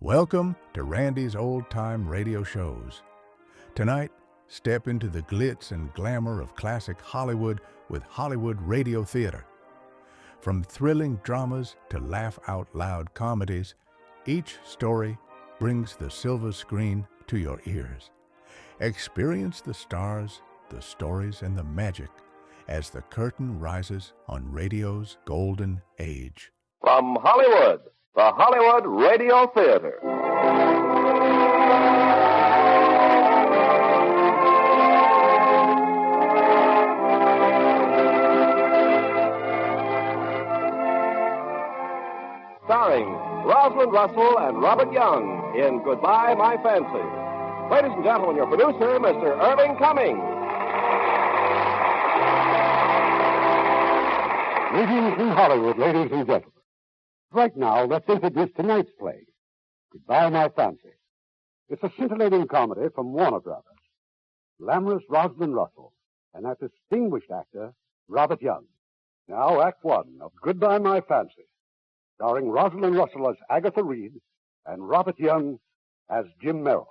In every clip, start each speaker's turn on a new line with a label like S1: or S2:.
S1: Welcome to Randy's Old Time Radio Shows. Tonight, step into the glitz and glamour of classic Hollywood with Hollywood Radio Theater. From thrilling dramas to laugh-out-loud comedies, each story brings the silver screen to your ears. Experience the stars, the stories, and the magic as the curtain rises on radio's golden age.
S2: From Hollywood, the Hollywood Radio Theater. Starring Rosalind Russell and Robert Young in Goodbye, My Fancy. Ladies and gentlemen, your producer, Mr. Irving Cummings.
S3: Greetings from Hollywood, ladies and gentlemen. Right now, let's introduce tonight's play, Goodbye, My Fancy. It's a scintillating comedy from Warner Brothers. Glamorous Rosalind Russell and that distinguished actor, Robert Young. Now, Act One of Goodbye, My Fancy, starring Rosalind Russell as Agatha Reed and Robert Young as Jim Merrill.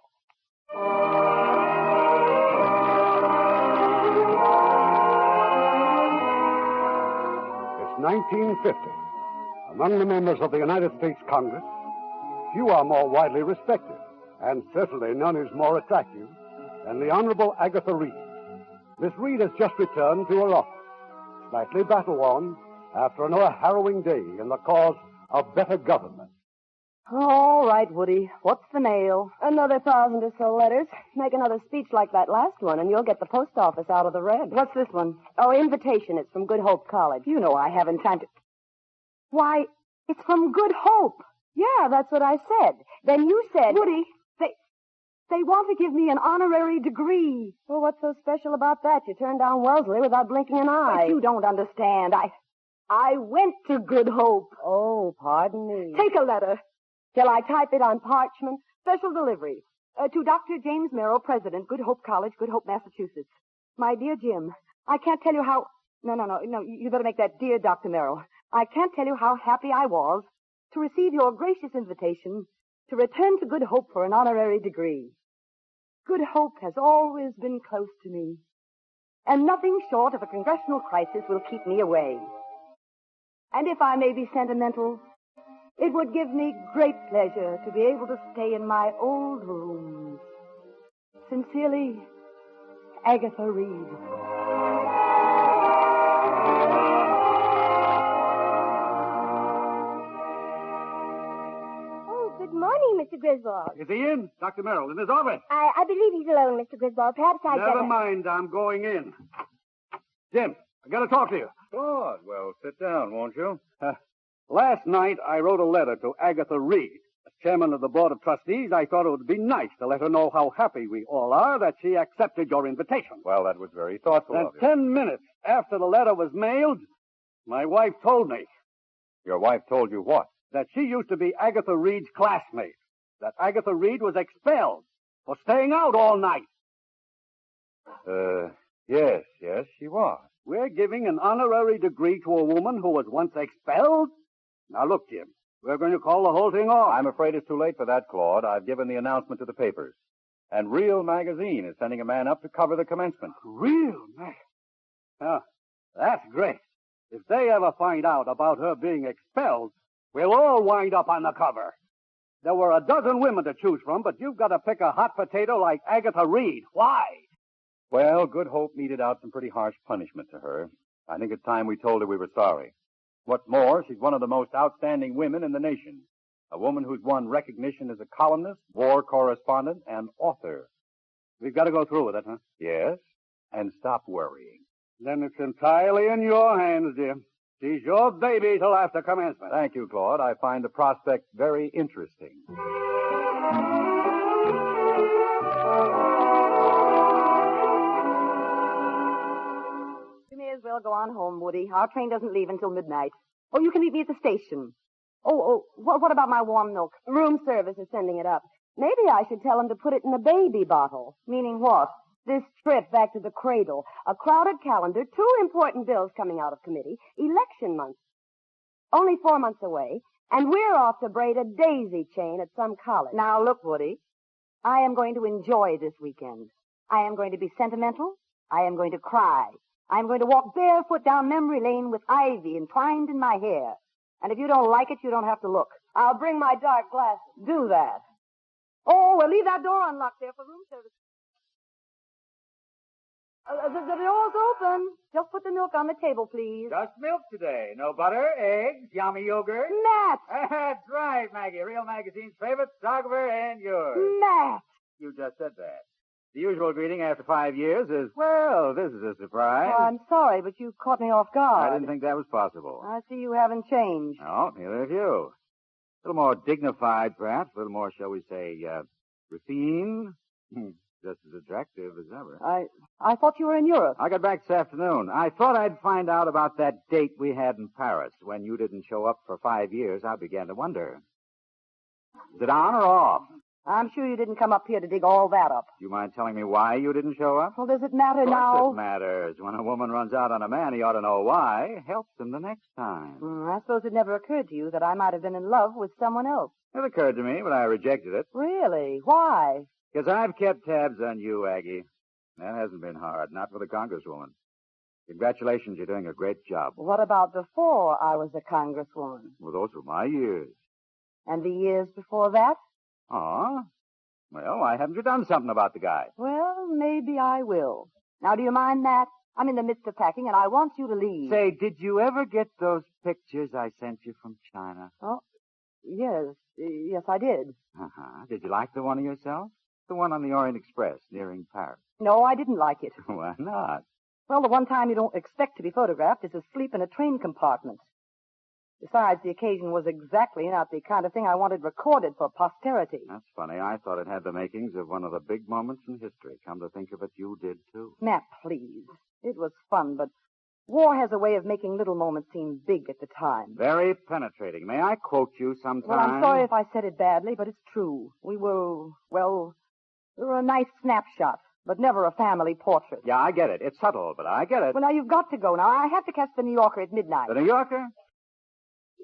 S3: It's 1950. Among the members of the United States Congress, few are more widely respected, and certainly none is more attractive than the Honorable Agatha Reed. Miss Reed has just returned to her office, slightly battle-worn after another harrowing day in the cause of better government.
S4: All right, Woody. What's the mail? Another 1,000 or so letters. Make another speech like that last one, and you'll get the post office out of the red. What's this one? Oh, invitation. It's from Good Hope College. You know I haven't time to... Why, it's from Good Hope. Yeah, that's what I said. Then you said... Woody, they want to give me an honorary degree. Well, what's so special about that? You turned down Wellesley without blinking an eye. But you don't understand. I went to Good Hope. Oh, pardon me. Take a letter. Shall I type it on parchment? Special delivery. To Dr. James Merrill, President, Good Hope College, Good Hope, Massachusetts. My dear Jim, I can't tell you how... No, you better make that dear Dr. Merrill. I can't tell you how happy I was to receive your gracious invitation to return to Good Hope for an honorary degree. Good Hope has always been close to me, and nothing short of a congressional crisis will keep me away. And if I may be sentimental, it would give me great pleasure to be able to stay in my old rooms. Sincerely, Agatha Reed.
S5: Good morning, Mr. Griswold.
S3: Is he in? Dr. Merrill, in his office.
S5: I believe he's alone, Mr. Griswold. Perhaps I'd
S3: Never mind, I'm going in. Jim, I got to talk to you.
S6: Good. Well, sit down, won't you?
S3: Last night, I wrote a letter to Agatha Reed. As chairman of the Board of Trustees, I thought it would be nice to let her know how happy we all are that she accepted your invitation.
S6: Well, that was very thoughtful
S3: And
S6: of you.
S3: 10 minutes after the letter was mailed, my wife told me
S6: Your wife told you what?
S3: that she used to be Agatha Reed's classmate, that Agatha Reed was expelled for staying out all night.
S6: Yes, she was.
S3: We're giving an honorary degree to a woman who was once expelled? Now, look, Jim, we're going to call the whole thing off.
S6: I'm afraid it's too late for that, Claude. I've given the announcement to the papers. And Real Magazine is sending a man up to cover the commencement.
S3: Real, man. Oh, that's great. If they ever find out about her being expelled, we'll all wind up on the cover. There were a dozen women to choose from, but you've got to pick a hot potato like Agatha Reed. Why?
S6: Well, Good Hope meted out some pretty harsh punishment to her. I think it's time we told her we were sorry. What's more, she's one of the most outstanding women in the nation. A woman who's won recognition as a columnist, war correspondent, and author.
S3: We've got to go through with it, huh?
S6: Yes, and stop worrying.
S3: Then it's entirely in your hands, Jim. She's your baby till after commencement.
S6: Thank you, Claude. I find the prospect very interesting.
S4: You may as well go on home, Woody. Our train doesn't leave until midnight. Oh, you can meet me at the station. What about my warm milk? Room service is sending it up. Maybe I should tell them to put it in a baby bottle. Meaning what? This trip back to the cradle, a crowded calendar, 2 important bills coming out of committee, election month. Only 4 months away, And we're off to braid a daisy chain at some college. Now, look, Woody. I am going to enjoy this weekend. I am going to be sentimental. I am going to cry. I am going to walk barefoot down memory lane with ivy entwined in my hair. And if you don't like it, you don't have to look. I'll bring my dark glasses. Do that. Oh, we'll leave that door unlocked there for room service. The door's open. Just put the milk on the table, please.
S6: Just milk today. No butter, eggs, yummy yogurt.
S4: Matt!
S6: That's right, Maggie. Real Magazine's favorite photographer and yours.
S4: Matt!
S6: You just said that. The usual greeting after 5 years is, well, this is a surprise.
S4: Oh, I'm sorry, but you caught me off guard.
S6: I didn't think that was possible.
S4: I see you haven't changed.
S6: No, neither have you. A little more dignified, perhaps. A little more, shall we say, refined. Just as attractive as ever.
S4: I thought you were in Europe.
S6: I got back this afternoon. I thought I'd find out about that date we had in Paris. When you didn't show up for 5 years, I began to wonder. Is it on or off?
S4: I'm sure you didn't come up here to dig all that up.
S6: Do you mind telling me why you didn't show up?
S4: Well, does it matter
S6: Of
S4: now?
S6: course it matters. When a woman runs out on a man, he ought to know why. Helps him the next time.
S4: I suppose it never occurred to you that I might have been in love with someone else.
S6: It occurred to me, but I rejected it.
S4: Really? Why?
S6: Because I've kept tabs on you, Aggie. That hasn't been hard, not for the congresswoman. Congratulations, you're doing a great job.
S4: What about before I was a congresswoman?
S6: Well, those were my years.
S4: And the years before that?
S6: Oh? Well, why haven't you done something about the guy?
S4: Well, maybe I will. Now, do you mind, Matt? I'm in the midst of packing, and I want you to leave.
S6: Say, did you ever get those pictures I sent you from China?
S4: Oh, yes. Yes, I did.
S6: Uh-huh. Did you like the one of yourself? The one on the Orient Express, nearing Paris.
S4: No, I didn't like it.
S6: Why not?
S4: Well, the one time you don't expect to be photographed is asleep in a train compartment. Besides, the occasion was exactly not the kind of thing I wanted recorded for posterity.
S6: That's funny. I thought it had the makings of one of the big moments in history. Come to think of it, you did, too.
S4: Matt, please. It was fun, but war has a way of making little moments seem big at the time.
S6: Very penetrating. May I quote you sometime?
S4: Well, I'm sorry if I said it badly, but it's true. We were a nice snapshot, but never a family portrait.
S6: Yeah, I get it. It's subtle, but I get it.
S4: Well, now you've got to go. Now, I have to catch the New Yorker at midnight.
S6: The New Yorker?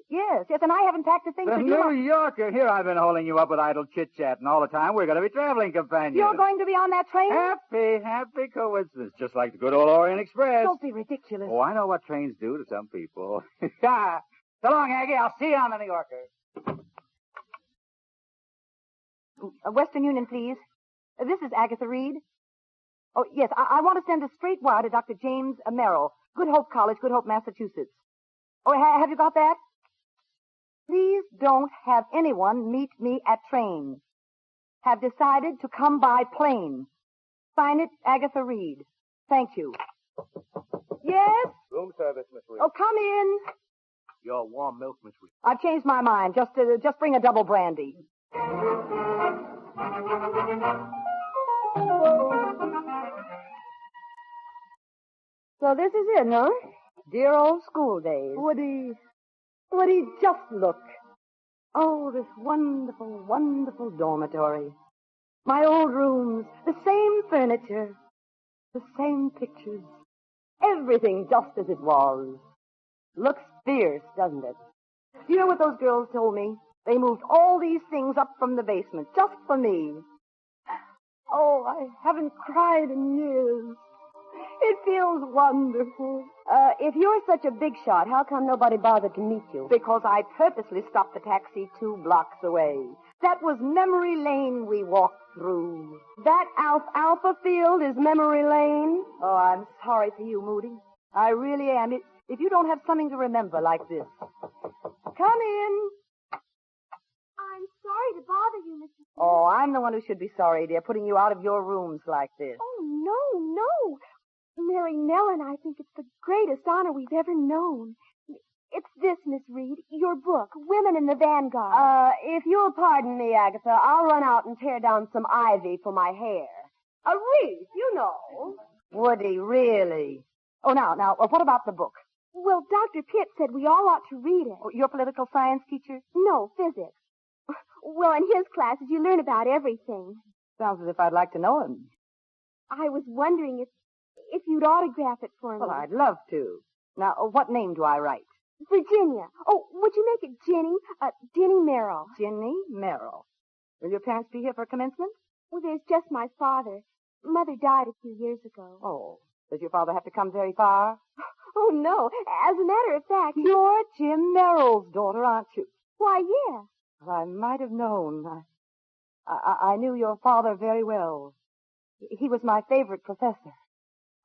S4: Yes, and I haven't packed a thing
S6: The
S4: for
S6: New Yorker. Here I've been holding you up with idle chit-chat, and all the time we're going to be traveling companions.
S4: You're going to be on that train?
S6: Happy coincidence. Just like the good old Orient Express.
S4: Don't be ridiculous.
S6: Oh, I know what trains do to some people. So long, Aggie. I'll see you on the New Yorker.
S4: Western Union, please. This is Agatha Reed. Oh, yes, I want to send a straight wire to Dr. James Merrill, Good Hope College, Good Hope, Massachusetts. Oh, have you got that? Please don't have anyone meet me at train. Have decided to come by plane. Sign it, Agatha Reed. Thank you. Yes?
S2: Room service, Miss Reed.
S4: Oh, come in.
S2: Your warm milk, Miss Reed.
S4: I've changed my mind. Just bring a double brandy. So this is it, huh? Dear old school days. Woody, just look. Oh, this wonderful, wonderful dormitory. My old rooms, the same furniture, the same pictures. Everything just as it was. Looks fierce, doesn't it? Do you know what those girls told me? They moved all these things up from the basement just for me. Oh, I haven't cried in years. It feels wonderful. If you're such a big shot, how come nobody bothered to meet you? Because I purposely stopped the taxi 2 blocks away. That was memory lane we walked through. That alfalfa field is memory lane. Oh, I'm sorry for you, Moody. I really am. If you don't have something to remember like this. Come in.
S5: I'm sorry to bother you, Mr.
S4: Oh, I'm the one who should be sorry, dear, putting you out of your rooms like this.
S5: Oh, no. Mary Nell and I think it's the greatest honor we've ever known. It's this, Miss Reed, your book, Women in the Vanguard.
S4: If you'll pardon me, Agatha, I'll run out and tear down some ivy for my hair. A wreath, you know. Woody, really? Oh, now, what about the book?
S5: Well, Dr. Pitt said we all ought to read it.
S4: Oh, your political science teacher?
S5: No, physics. Well, in his classes, you learn about everything.
S4: Sounds as if I'd like to know him.
S5: I was wondering if you'd autograph it for me.
S4: Well, I'd love to. Now, what name do I write?
S5: Virginia. Oh, would you make it Jenny? Jenny Merrill.
S4: Ginny Merrill. Will your parents be here for commencement?
S5: Well, there's just my father. Mother died a few years ago.
S4: Oh, does your father have to come very far?
S5: Oh, no. As a matter of fact...
S4: You're Jim Merrill's daughter, aren't you?
S5: Why, yeah.
S4: Well, I might have known. I knew your father very well. He was my favorite professor.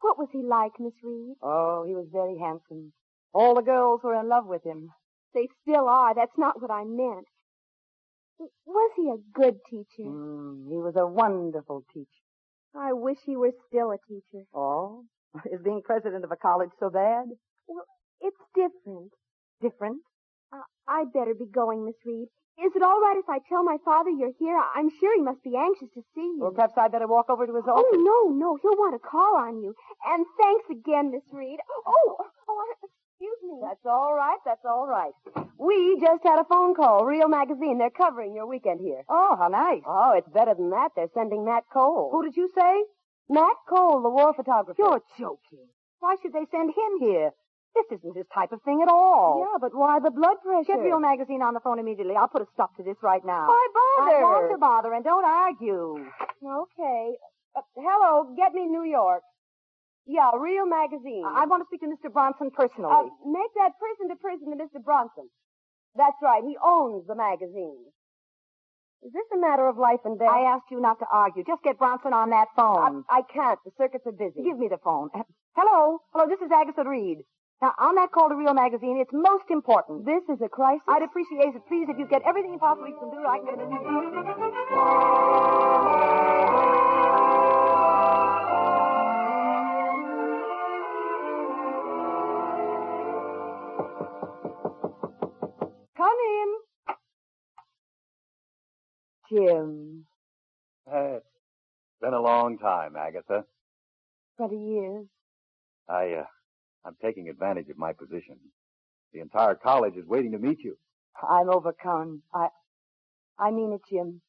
S5: What was he like, Miss Reed?
S4: Oh, he was very handsome. All the girls were in love with him.
S5: They still are. That's not what I meant. Was he a good teacher?
S4: He was a wonderful teacher.
S5: I wish he were still a teacher.
S4: Oh? Is being president of a college so bad?
S5: Well, it's different.
S4: Different?
S5: I'd better be going, Miss Reed. Is it all right if I tell my father you're here? I'm sure he must be anxious to see you.
S4: Well, perhaps I'd better walk over to his
S5: Oh,
S4: office.
S5: no. He'll want to call on you. And thanks again, Miss Reed. Excuse me.
S4: That's all right. We just had a phone call. Real Magazine. They're covering your weekend here. Oh, how nice. Oh, it's better than that. They're sending Matt Cole. Who did you say? Matt Cole, the war photographer. You're joking. Why should they send him here? This isn't his type of thing at all. Yeah, but why the blood pressure? Get Real Magazine on the phone immediately. I'll put a stop to this right now. Why bother? I want to bother, and don't argue. Okay. Hello, get me New York. Yeah, Real Magazine. I want to speak to Mr. Bronson personally. Make that person to Mr. Bronson. That's right. He owns the magazine. Is this a matter of life and death? I asked you not to argue. Just get Bronson on that phone. I can't. The circuits are busy. Give me the phone. Hello, this is Agatha Reed. Now, on that call to Real Magazine, it's most important. This is a crisis? I'd appreciate it, please, if you get everything you possibly can do. I can... Come in. Jim.
S6: It's been a long time, Agatha.
S4: 20 years.
S6: I'm taking advantage of my position. The entire college is waiting to meet you.
S4: I'm overcome. I mean it, Jim.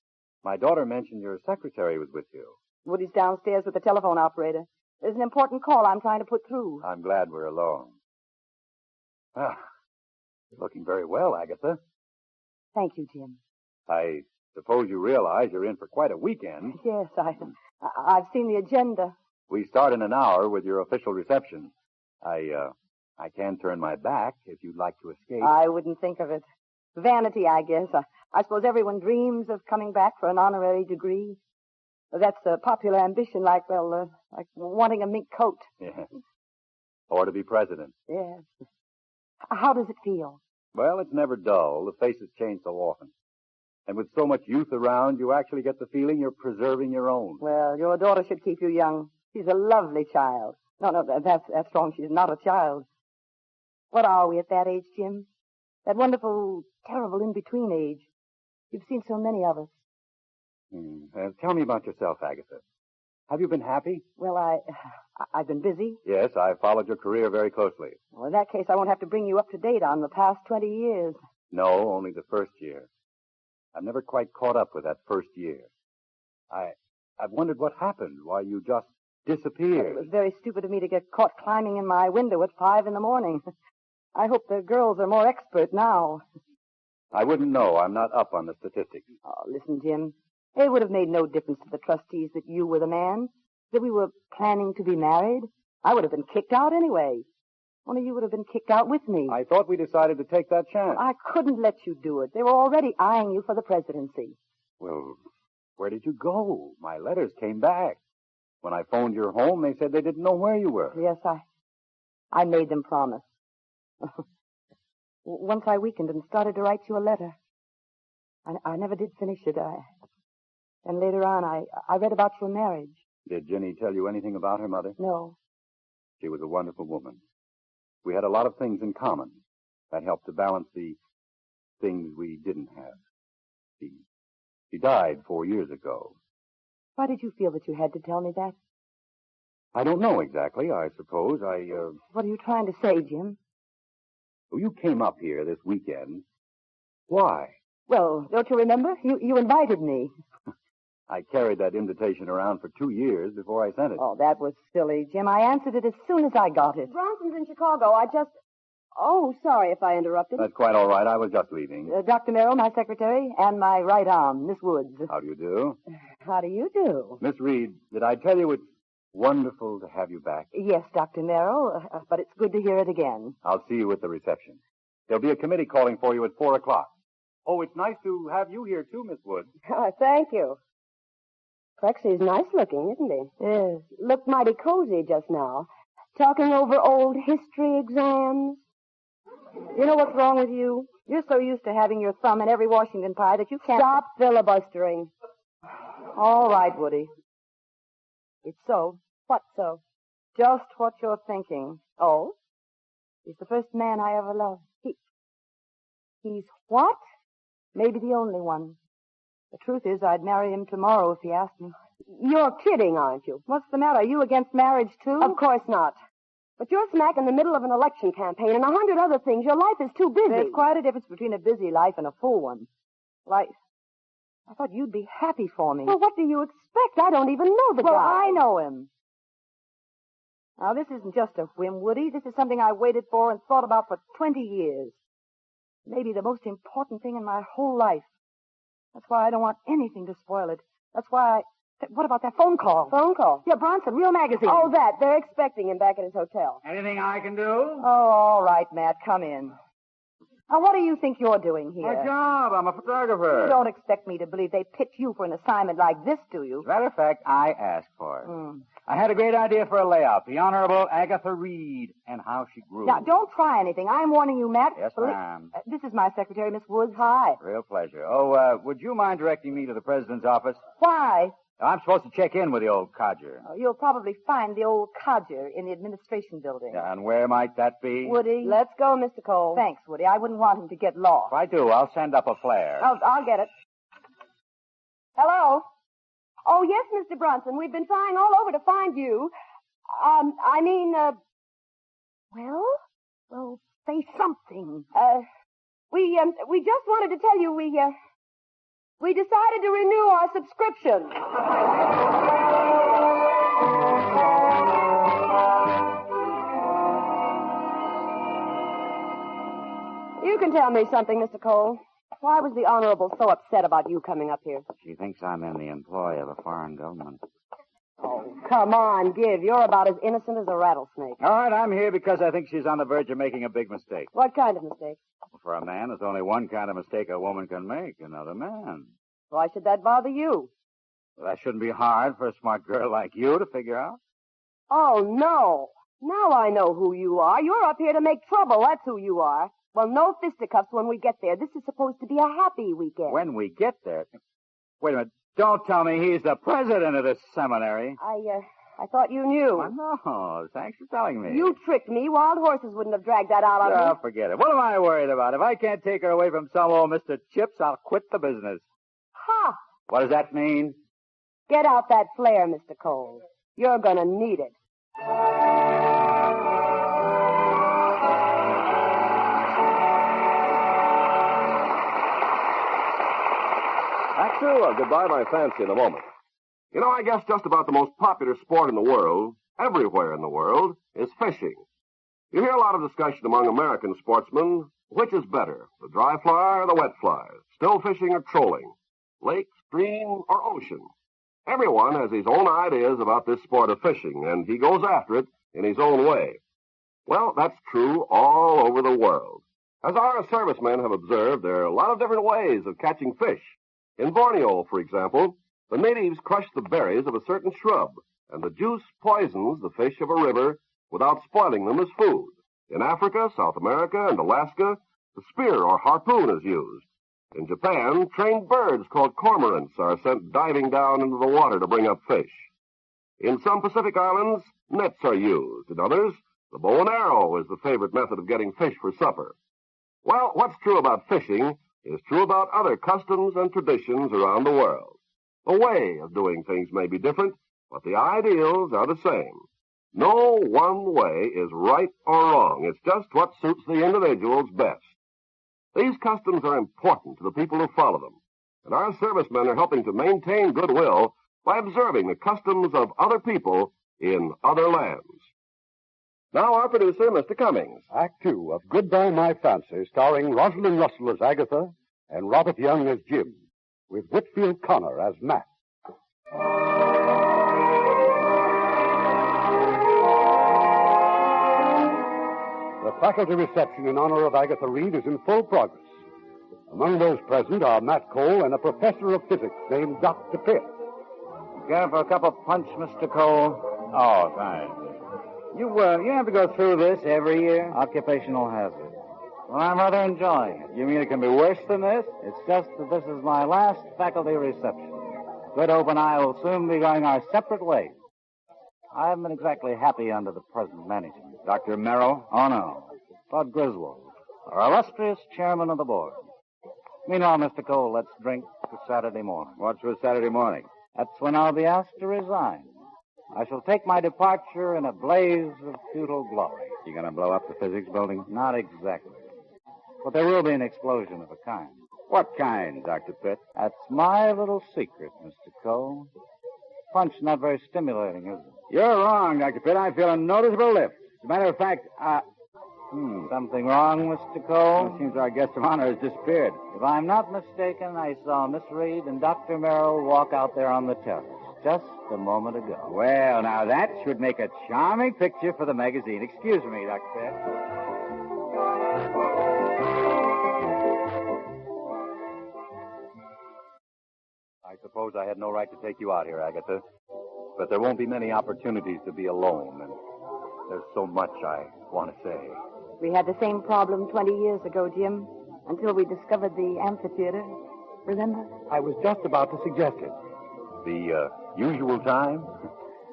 S6: My daughter mentioned your secretary was with you.
S4: Woody's downstairs with the telephone operator. There's an important call I'm trying to put through.
S6: I'm glad we're alone. Ah, you're looking very well, Agatha.
S4: Thank you, Jim.
S6: I suppose you realize you're in for quite a weekend.
S4: Yes, I've seen the agenda.
S6: We start in an hour with your official reception. I can turn my back if you'd like to escape.
S4: I wouldn't think of it. Vanity, I guess. I suppose everyone dreams of coming back for an honorary degree. That's a popular ambition, like wanting a mink coat.
S6: Yeah. Or to be president.
S4: Yes. How does it feel?
S6: Well, it's never dull. The faces change so often. And with so much youth around, you actually get the feeling you're preserving your own.
S4: Well, your daughter should keep you young. She's a lovely child. No, that's wrong. She's not a child. What are we at that age, Jim? That wonderful, terrible in-between age. You've seen so many of us.
S6: Tell me about yourself, Agatha. Have you been happy?
S4: Well, I've been busy.
S6: Yes, I've followed your career very closely.
S4: Well, in that case, I won't have to bring you up to date on the past 20 years.
S6: No, only the first year. I've never quite caught up with that first year. I've wondered what happened, why you just disappeared.
S4: It was very stupid of me to get caught climbing in my window at 5 a.m. I hope the girls are more expert now.
S6: I wouldn't know. I'm not up on the statistics.
S4: Oh, listen, Jim. It would have made no difference to the trustees that you were the man, that we were planning to be married. I would have been kicked out anyway. Only you would have been kicked out with me.
S6: I thought we decided to take that chance.
S4: I couldn't let you do it. They were already eyeing you for the presidency.
S6: Well, where did you go? My letters came back. When I phoned your home, they said they didn't know where you were.
S4: Yes, I made them promise. Once I weakened and started to write you a letter. I never did finish it. And later on, I read about your marriage.
S6: Did Jenny tell you anything about her mother?
S4: No.
S6: She was a wonderful woman. We had a lot of things in common. That helped to balance the things we didn't have. She died 4 years ago.
S4: Why did you feel that you had to tell me that?
S6: I don't know exactly. I suppose
S4: What are you trying to say, Jim?
S6: Well, you came up here this weekend. Why?
S4: Well, don't you remember? You invited me.
S6: I carried that invitation around for 2 years before I sent it.
S4: Oh, that was silly, Jim. I answered it as soon as I got it. Bronson's in Chicago. Oh, sorry if I interrupted.
S6: That's quite all right. I was just leaving.
S4: Dr. Merrill, my secretary, and my right arm, Miss Woods.
S6: How do you do?
S4: How do you do?
S6: Miss Reed, did I tell you it's wonderful to have you back?
S4: Yes, Dr. Merrill, but it's good to hear it again.
S6: I'll see you at the reception. There'll be a committee calling for you at 4 o'clock. Oh, it's nice to have you here, too, Miss Woods.
S4: Thank you. Prexy's nice looking, isn't he? Yes. Looked mighty cozy just now. Talking over old history exams. You know what's wrong with you? You're so used to having your thumb in every Washington pie that you can't... Stop filibustering. All right, Woody. It's so. What so? Just what you're thinking. Oh? He's the first man I ever loved. He's what? Maybe the only one. The truth is, I'd marry him tomorrow if he asked me. You're kidding, aren't you? What's the matter? Are you against marriage, too? Of course not. But you're smack in the middle of an election campaign and 100 other things. Your life is too busy. There's quite a difference between a busy life and a full one. I thought you'd be happy for me. Well, what do you expect? I don't even know the guy. Well, I know him. Now, this isn't just a whim, Woody. This is something I waited for and thought about for 20 years. Maybe the most important thing in my whole life. That's why I don't want anything to spoil it. That's why What about that phone call? Phone call? Yeah, Bronson, Real Magazine. Oh, that. They're expecting him back at his hotel.
S7: Anything I can do?
S4: Oh, all right, Matt. Come in. Now, what do you think you're doing here?
S7: My job. I'm a photographer.
S4: You don't expect me to believe they picked you for an assignment like this, do you?
S7: As a matter of fact, I asked for it. I had a great idea for a layout. The Honorable Agatha Reed and how she grew.
S4: Now, don't try anything. I'm warning you, Matt.
S7: Yes, ma'am.
S4: This is my secretary, Miss Woods. Hi.
S7: Real pleasure. Oh, would you mind directing me to the president's office?
S4: Why?
S7: I'm supposed to check in with the old codger.
S4: Oh, you'll probably find the old codger in the administration building.
S7: Yeah, and where might that be?
S4: Woody. Let's go, Mr. Cole. Thanks, Woody. I wouldn't want him to get lost.
S7: If I do, I'll send up a flare.
S4: I'll get it. Hello? Oh, yes, Mr. Bronson. We've been trying all over to find you. Well, say something. We just wanted to tell you we decided to renew our subscription. You can tell me something, Mr. Cole. Why was the Honorable so upset about you coming up here?
S7: She thinks I'm in the employ of a foreign government.
S4: Oh, come on, give. You're about as innocent as a rattlesnake.
S7: All right, I'm here because I think she's on the verge of making a big mistake.
S4: What kind of mistake?
S7: For a man, there's only one kind of mistake a woman can make, another man.
S4: Why should that bother you?
S7: Well, that shouldn't be hard for a smart girl like you to figure out.
S4: Oh, no. Now I know who you are. You're up here to make trouble. That's who you are. Well, no fisticuffs when we get there. This is supposed to be a happy weekend.
S7: When we get there? Wait a minute. Don't tell me he's the president of this seminary.
S4: I thought you knew.
S7: Well, no, thanks for telling me.
S4: You tricked me. Wild horses wouldn't have dragged that out of me.
S7: Oh, forget it. What am I worried about? If I can't take her away from some old Mr. Chips, I'll quit the business.
S4: Ha!
S7: What does that mean?
S4: Get out that flare, Mr. Cole. You're gonna need it.
S2: Act 2 of Goodbye, My Fancy in a moment. You know, I guess just about the most popular sport in the world, everywhere in the world, is fishing. You hear a lot of discussion among American sportsmen, which is better, the dry fly or the wet fly, still fishing or trolling, lake, stream, or ocean. Everyone has his own ideas about this sport of fishing, and he goes after it in his own way. Well, that's true all over the world. As our servicemen have observed, there are a lot of different ways of catching fish. In Borneo, for example, the natives crush the berries of a certain shrub, and the juice poisons the fish of a river without spoiling them as food. In Africa, South America, and Alaska, the spear or harpoon is used. In Japan, trained birds called cormorants are sent diving down into the water to bring up fish. In some Pacific islands, nets are used. In others, the bow and arrow is the favorite method of getting fish for supper. Well, what's true about fishing is true about other customs and traditions around the world. The way of doing things may be different, but the ideals are the same. No one way is right or wrong. It's just what suits the individuals best. These customs are important to the people who follow them, and our servicemen are helping to maintain goodwill by observing the customs of other people in other lands. Now our producer, Mr. Cummings.
S3: Act 2 of Goodbye My Fancy, starring Rosalind Russell as Agatha and Robert Young as Jim, with Whitfield Connor as Matt. The faculty reception in honor of Agatha Reed is in full progress. Among those present are Matt Cole and a professor of physics named Dr. Pitt.
S7: Care for a cup of punch, Mr. Cole? Oh, thanks. You have to go through this every year? Occupational hazard. Well, I'm rather enjoying it. You mean it can be worse than this? It's just that this is my last faculty reception. Good Hope and I will soon be going our separate ways. I haven't been exactly happy under the present management. Dr. Merrill? Oh, no. Todd Griswold, our illustrious chairman of the board. Meanwhile, Mr. Cole, let's drink to Saturday morning. What's for Saturday morning? That's when I'll be asked to resign. I shall take my departure in a blaze of futile glory. You going to blow up the physics building? Not exactly. But there will be an explosion of a kind. What kind, Dr. Pitt? That's my little secret, Mr. Cole. Punch not very stimulating, is it? You're wrong, Dr. Pitt. I feel a noticeable lift. As a matter of fact, something wrong, Mr. Cole? It seems our guest of honor has disappeared. If I'm not mistaken, I saw Miss Reed and Dr. Merrill walk out there on the terrace just a moment ago. Well, now that should make a charming picture for the magazine. Excuse me, Dr. Pitt.
S6: I suppose I had no right to take you out here, Agatha. But there won't be many opportunities to be alone, and there's so much I want to say.
S4: We had the same problem 20 years ago, Jim, until we discovered the amphitheater. Remember?
S3: I was just about to suggest it.
S6: The usual time?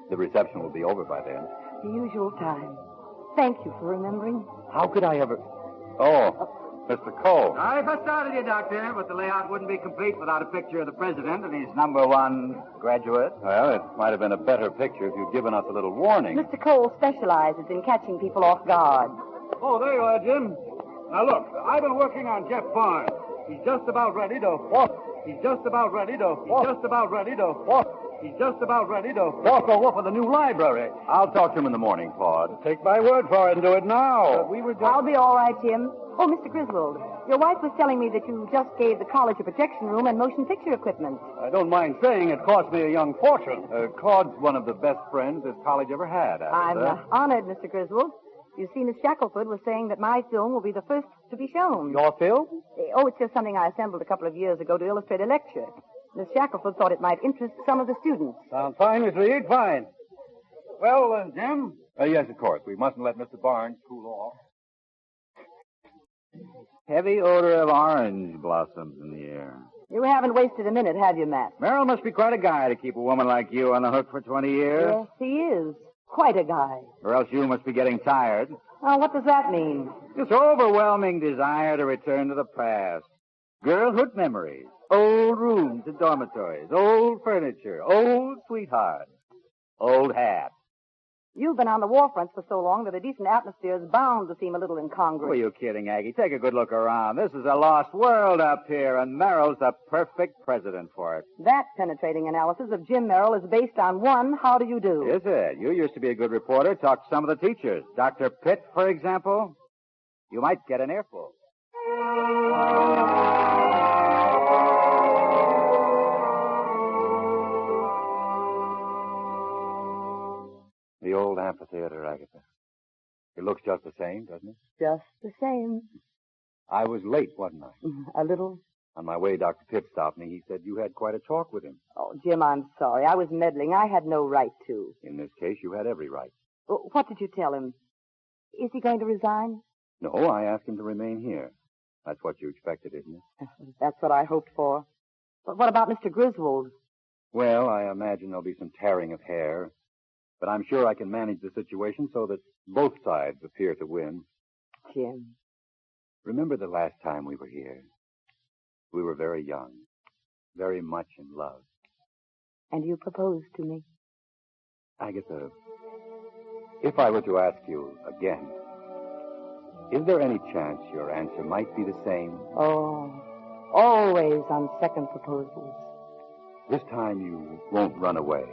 S6: The reception will be over by then.
S4: The usual time. Thank you for remembering.
S6: How could I ever... Oh, Mr. Cole.
S7: Sorry if I started you, Doctor, but the layout wouldn't be complete without a picture of the president and his #1 graduate.
S6: Well, it might have been a better picture if you'd given us a little warning.
S4: Mr. Cole specializes in catching people off guard.
S3: Oh, there you are, Jim. Now, look, I've been working on Jeff Barnes. He's just about ready to walk. He's just about ready to walk. He's just about ready to walk. He's just about ready to walk over for the new library.
S6: I'll talk to him in the morning, Claude.
S3: Take my word for it and do it now.
S6: We were just...
S4: I'll be all right, Jim. Oh, Mr. Griswold, your wife was telling me that you just gave the college a projection room and motion picture equipment.
S3: I don't mind saying it cost me a young fortune.
S6: Claude's one of the best friends this college ever had,
S4: I'm honored, Mr. Griswold. You see, Miss Shackelford was saying that my film will be the first to be shown.
S3: Your film?
S4: Oh, it's just something I assembled a couple of years ago to illustrate a lecture. Miss Shackelford thought it might interest some of the students.
S3: Sounds fine, Miss Reed, fine. Well, Jim?
S6: Yes, of course. We mustn't let Mr. Barnes cool off.
S7: Heavy odor of orange blossoms in the air.
S4: You haven't wasted a minute, have you, Matt?
S7: Merrill must be quite a guy to keep a woman like you on the hook for 20 years.
S4: Yes, he is. Quite a guy.
S7: Or else you must be getting tired.
S4: Oh, what does that mean?
S7: This overwhelming desire to return to the past. Girlhood memories. Old rooms and dormitories. Old furniture. Old sweethearts. Old hats.
S4: You've been on the war fronts for so long that a decent atmosphere is bound to seem a little incongruous.
S7: Who are you kidding, Aggie? Take a good look around. This is a lost world up here, and Merrill's the perfect president for it.
S4: That penetrating analysis of Jim Merrill is based on one, how do you do?
S7: Is it? You used to be a good reporter. Talk to some of the teachers. Dr. Pitt, for example. You might get an earful.
S6: The old amphitheater, Agatha. It looks just the same, doesn't it?
S4: Just the same.
S6: I was late, wasn't I?
S4: A little.
S6: On my way, Dr. Pitt stopped me. He said you had quite a talk with him.
S4: Oh, Jim, I'm sorry. I was meddling. I had no right to.
S6: In this case, you had every right.
S4: What did you tell him? Is he going to resign?
S6: No, I asked him to remain here. That's what you expected, isn't it?
S4: That's what I hoped for. But what about Mr. Griswold?
S6: Well, I imagine there'll be some tearing of hair. But I'm sure I can manage the situation so that both sides appear to win.
S4: Jim.
S6: Remember the last time we were here? We were very young, very much in love.
S4: And you proposed to me.
S6: Agatha, if I were to ask you again, is there any chance your answer might be the same?
S4: Oh, always on second proposals.
S6: This time you won't run away.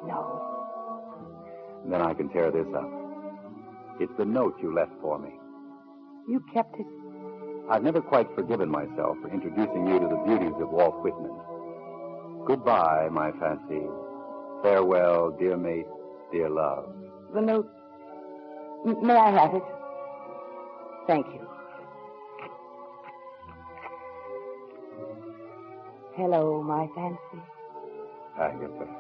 S4: No.
S6: Then I can tear this up. It's the note you left for me.
S4: You kept it.
S6: I've never quite forgiven myself for introducing you to the beauties of Walt Whitman. Goodbye, my fancy. Farewell, dear mate, dear love.
S4: The note. May I have it? Thank you. Hello, my fancy.
S6: Agatha.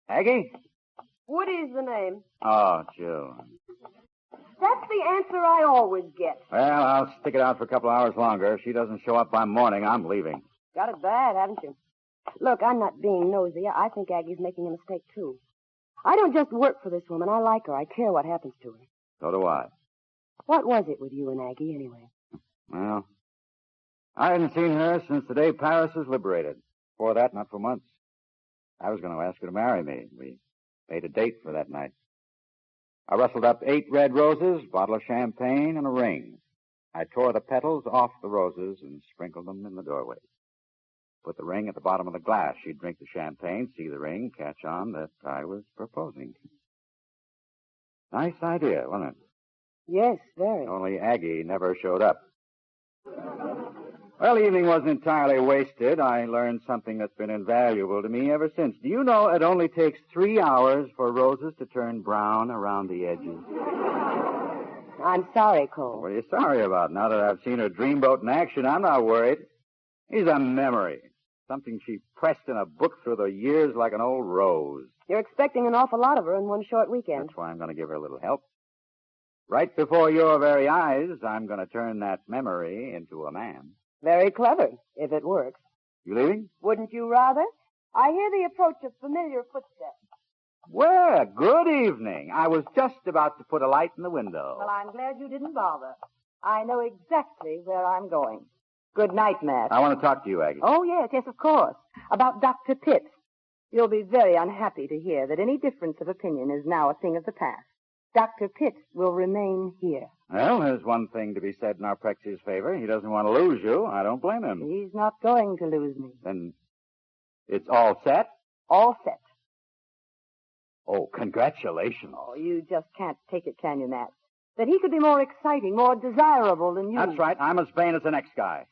S6: Aggie?
S4: Woody's the name.
S6: Oh, Jill.
S4: That's the answer I always get.
S6: Well, I'll stick it out for a couple hours longer. If she doesn't show up by morning, I'm leaving.
S4: Got it bad, haven't you? Look, I'm not being nosy. I think Aggie's making a mistake, too. I don't just work for this woman. I like her. I care what happens to her.
S6: So do I.
S4: What was it with you and Aggie, anyway?
S6: Well, I hadn't seen her since the day Paris was liberated. Before that, not for months. I was going to ask her to marry me. We made a date for that night. I rustled up 8 red roses, a bottle of champagne, and a ring. I tore the petals off the roses and sprinkled them in the doorway. Put the ring at the bottom of the glass. She'd drink the champagne, see the ring, catch on that I was proposing. Nice idea, wasn't it?
S4: Yes, very.
S6: Only Aggie never showed up. Well, the evening wasn't entirely wasted. I learned something that's been invaluable to me ever since. Do you know it only takes 3 hours for roses to turn brown around the edges?
S4: I'm sorry, Cole.
S6: What are you sorry about? Now that I've seen her dreamboat in action, I'm not worried. He's a memory. Something she pressed in a book through the years like an old rose.
S4: You're expecting an awful lot of her in one short weekend.
S6: That's why I'm going to give her a little help. Right before your very eyes, I'm going to turn that memory into a man.
S4: Very clever, if it works.
S6: You leaving?
S4: Wouldn't you rather? I hear the approach of familiar footsteps.
S6: Well, good evening. I was just about to put a light in the window.
S4: Well, I'm glad you didn't bother. I know exactly where I'm going. Good night, Matt.
S6: I want to talk to you, Aggie.
S4: Oh, yes, of course. About Dr. Pitt. You'll be very unhappy to hear that any difference of opinion is now a thing of the past. Dr. Pitt will remain here.
S6: Well, there's one thing to be said in our Prexy's favor. He doesn't want to lose you. I don't blame him.
S4: He's not going to lose me.
S6: Then it's all set?
S4: All set.
S6: Oh, congratulations.
S4: Oh, you just can't take it, can you, Matt? That he could be more exciting, more desirable than you.
S6: That's right. I'm as vain as the next guy.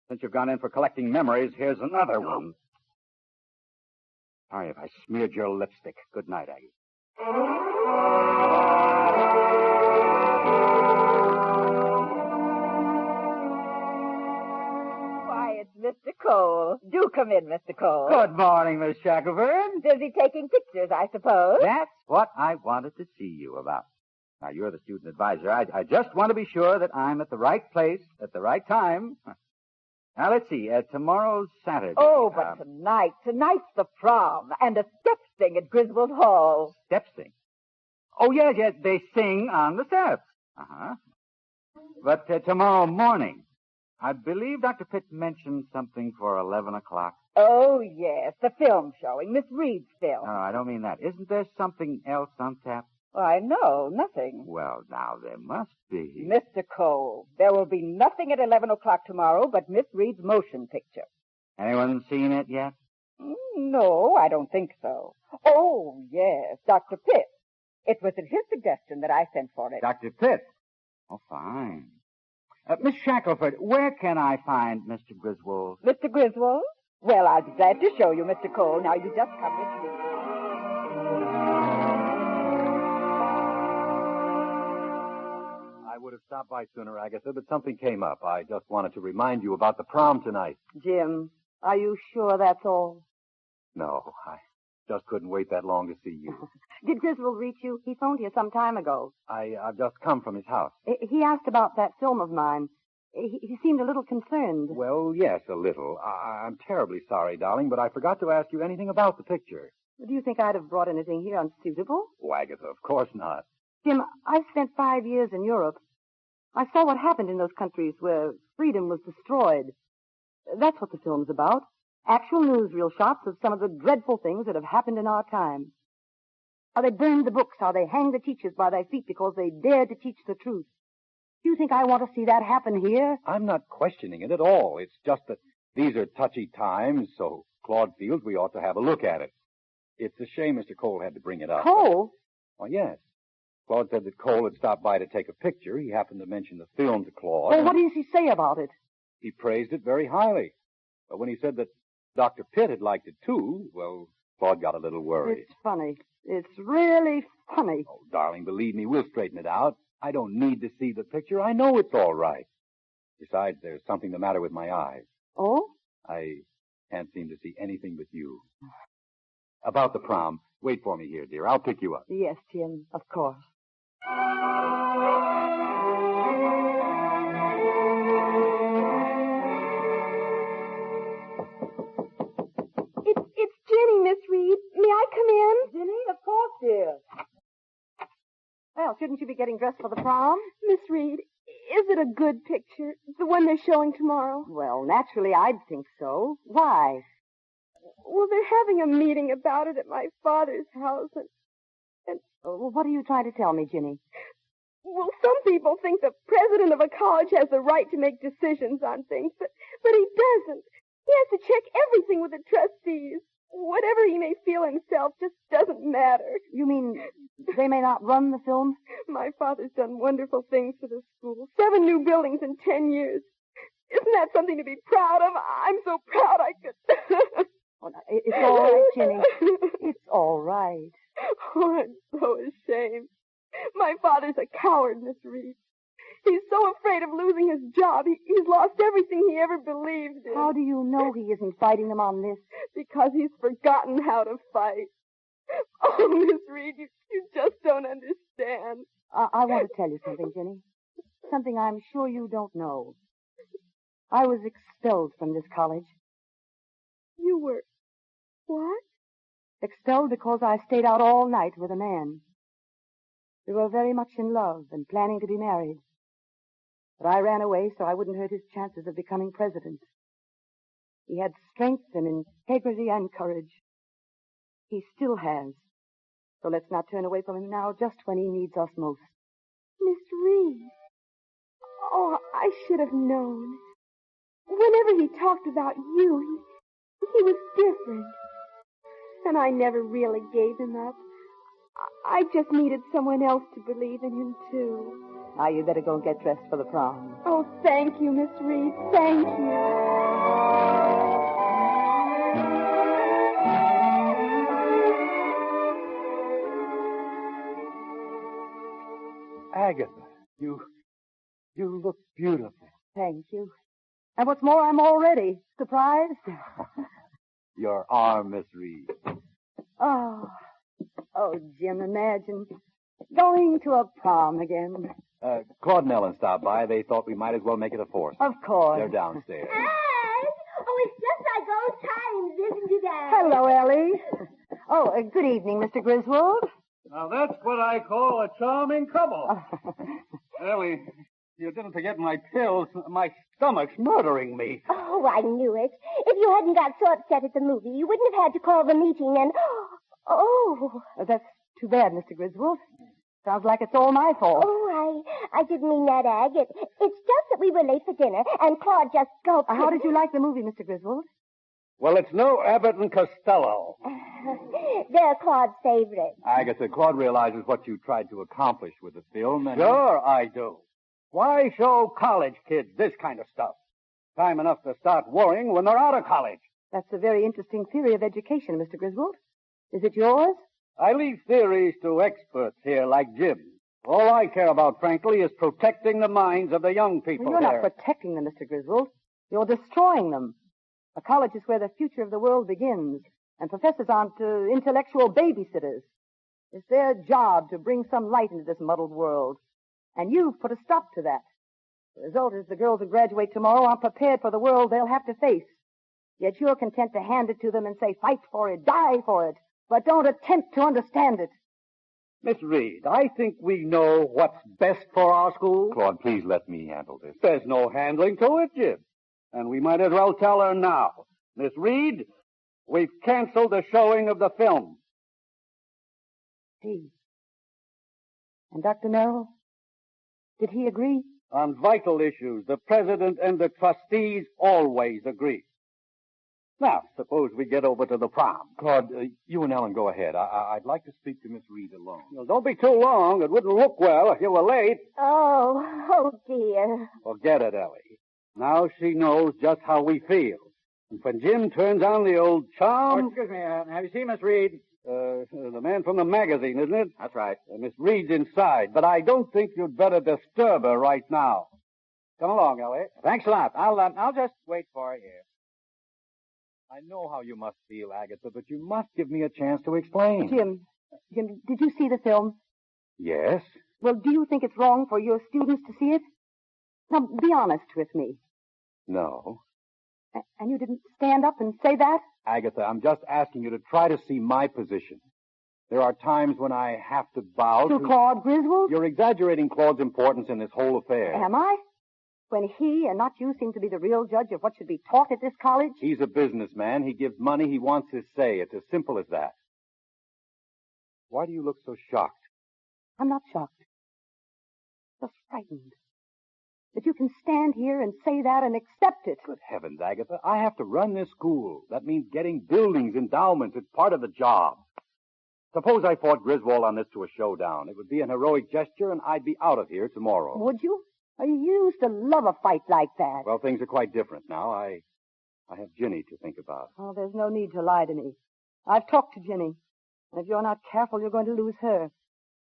S6: Since you've gone in for collecting memories, here's another one. Sorry if I smeared your lipstick. Good night, Aggie.
S8: Why, it's Mr. Cole. Do come in, Mr. Cole.
S6: Good morning, Miss Shackelford.
S8: Busy taking pictures, I suppose.
S6: That's what I wanted to see you about. Now, you're the student advisor. I just want to be sure that I'm at the right place at the right time. Now, let's see. Tomorrow's Saturday.
S8: Oh, but tonight's the prom, and a step sing at Griswold Hall.
S6: Step sing? Oh, yes, they sing on the steps. Uh-huh. But tomorrow morning, I believe Dr. Pitt mentioned something for 11 o'clock.
S8: Oh, yes, the film showing, Miss Reed's film.
S6: No, I don't mean that. Isn't there something else on tap?
S8: Why, no, nothing.
S6: Well, now, there must be.
S8: Mr. Cole, there will be nothing at 11 o'clock tomorrow but Miss Reed's motion picture.
S6: Anyone seen it yet?
S8: No, I don't think so. Oh, yes, Dr. Pitt. It was at his suggestion that I sent for it.
S6: Dr. Pitt? Oh, fine. Miss Shackelford, where can I find Mr. Griswold?
S8: Mr. Griswold? Well, I'll be glad to show you, Mr. Cole. Now, you just come with me.
S6: I would have stopped by sooner, Agatha, but something came up. I just wanted to remind you about the prom tonight.
S4: Jim, are you sure that's all?
S6: No, I just couldn't wait that long to see you.
S4: Did Griswold reach you? He phoned here some time ago.
S6: I've just come from his house.
S4: He asked about that film of mine. He seemed a little concerned.
S6: Well, yes, a little. I'm terribly sorry, darling, but I forgot to ask you anything about the picture.
S4: Do you think I'd have brought anything here unsuitable?
S6: Oh, Agatha, of course not.
S4: Jim, I've spent 5 years in Europe. I saw what happened in those countries where freedom was destroyed. That's what the film's about. Actual newsreel shots of some of the dreadful things that have happened in our time. How they burned the books, how they hanged the teachers by their feet because they dared to teach the truth.
S8: Do you think I want to see that happen here?
S6: I'm not questioning it at all. It's just that these are touchy times, so Claude feels we ought to have a look at it. It's a shame Mr. Cole had to bring it up.
S8: Cole?
S6: Oh, yes. Claude said that Cole had stopped by to take a picture. He happened to mention the film to Claude.
S8: Well, what does he say about it?
S6: He praised it very highly. But when he said that Dr. Pitt had liked it too, well, Claude got a little worried.
S8: It's funny. It's really funny.
S6: Oh, darling, believe me, we'll straighten it out. I don't need to see the picture. I know it's all right. Besides, there's something the matter with my eyes.
S8: Oh?
S6: I can't seem to see anything but you. About the prom, wait for me here, dear. I'll pick you up.
S8: Yes, Jim, of course.
S5: It's Jenny, Miss Reed. May I come in?
S8: Jenny, of course, dear. Well, shouldn't you be getting dressed for the prom?
S5: Miss Reed, is it a good picture? The one they're showing tomorrow?
S8: Well, naturally, I'd think so. Why?
S5: Well, they're having a meeting about it at my father's house, and
S8: What are you trying to tell me, Jenny?
S5: well, some people think the president of a college has the right to make decisions on things, but he doesn't. He has to check everything with the trustees. Whatever he may feel himself just doesn't matter.
S8: You mean they may not run the film?
S5: My father's done wonderful things for the school. 7 new buildings in 10 years. Isn't that something to be proud of? I'm so proud I could...
S8: Oh, no, it's all right, Jenny. It's all right.
S5: Oh, I'm so ashamed. My father's a coward, Miss Reed. He's so afraid of losing his job. He's lost everything he ever believed in.
S8: How do you know he isn't fighting them on this?
S5: Because he's forgotten how to fight. Oh, Miss Reed, you just don't understand.
S8: I want to tell you something, Jenny. Something I'm sure you don't know. I was expelled from this college.
S5: You were... what?
S8: Expelled because I stayed out all night with a man. We were very much in love and planning to be married. But I ran away so I wouldn't hurt his chances of becoming president. He had strength and integrity and courage. He still has. So let's not turn away from him now, just when he needs us most.
S5: Miss Reed. Oh, I should have known. Whenever he talked about you, he was different. And I never really gave him up. I just needed someone else to believe in him, too.
S8: Now you better go and get dressed for the prom.
S5: Oh, thank you, Miss Reed. Thank you.
S3: Agatha, you look beautiful.
S8: Thank you. And what's more, I'm already surprised.
S6: Your arm, Miss Reed.
S8: Oh, Jim, imagine going to a prom again.
S6: Claude and Ellen stopped by. They thought we might as well make it a fourth.
S8: Of course.
S6: They're downstairs.
S9: Ed! Oh, it's just like old times, isn't it, Ed?
S8: Hello, Ellie. Oh, good evening, Mr. Griswold.
S3: Now, that's what I call a charming couple. Ellie, you didn't forget my pills. My stomach's murdering me.
S9: Oh, I knew it. If you hadn't got so upset at the movie, you wouldn't have had to call the meeting and... Oh.
S8: That's too bad, Mr. Griswold. Sounds like it's all my fault.
S9: Oh, I didn't mean that, Ag. It's just that we were late for dinner, and Claude just gulped.
S8: How did you like the movie, Mr. Griswold?
S3: Well, it's no Abbott and Costello.
S9: They're Claude's favorite.
S6: Agatha, Claude realizes what you tried to accomplish with the film, and...
S3: Sure I do. Why show college kids this kind of stuff? Time enough to start worrying when they're out of college.
S8: That's a very interesting theory of education, Mr. Griswold. Is it yours?
S3: I leave theories to experts here like Jim. All I care about, frankly, is protecting the minds of the young people
S8: Well, you're
S3: here.
S8: not protecting them, Mr. Griswold. You're destroying them. A college is where the future of the world begins, and professors aren't intellectual babysitters. It's their job to bring some light into this muddled world. And you've put a stop to that. The result is the girls who graduate tomorrow aren't prepared for the world they'll have to face. Yet you're content to hand it to them and say, fight for it, die for it, but don't attempt to understand it.
S3: Miss Reed, I think we know what's best for our school.
S6: Claude, please let me handle this.
S3: There's no handling to it, Jim. And we might as well tell her now. Miss Reed, we've canceled the showing of the film.
S8: Gee. And Dr. Merrill? Did he agree?
S3: On vital issues, the president and the trustees always agree. Now, suppose we get over to the prom.
S6: Claude, you and Ellen go ahead. I'd like to speak to Miss Reed alone.
S3: Well, don't be too long. It wouldn't look well if you were late.
S9: Oh, dear.
S3: Forget it, Ellie. Now she knows just how we feel. And when Jim turns on the old charm...
S7: Excuse me, have you seen Miss Reed?
S3: The man from the magazine, isn't it?
S7: That's right.
S3: Miss Reed's inside, but I don't think you'd better disturb her right now. Come along, Ellie.
S7: Thanks a lot. I'll just wait for her here.
S6: I know how you must feel, Agatha, but you must give me a chance to explain.
S8: Jim, did you see the film?
S3: Yes?
S8: Well, do you think it's wrong for your students to see it? Now, be honest with me.
S3: No.
S8: And you didn't stand up and say that?
S6: Agatha, I'm just asking you to try to see my position. There are times when I have to bow
S8: To Claude Griswold?
S6: You're exaggerating Claude's importance in this whole affair.
S8: Am I? When he and not you seem to be the real judge of what should be taught at this college?
S6: He's a businessman. He gives money. He wants his say. It's as simple as that. Why do you look so shocked?
S8: I'm not shocked. Just frightened. That you can stand here and say that and accept it.
S6: Good heavens, Agatha. I have to run this school. That means getting buildings, endowments. It's part of the job. Suppose I fought Griswold on this to a showdown. It would be an heroic gesture, and I'd be out of here tomorrow.
S8: Would you? You used to love a fight like that.
S6: Well, things are quite different now. I have Ginny to think about.
S8: Oh, there's no need to lie to me. I've talked to Ginny. And if you're not careful, you're going to lose her.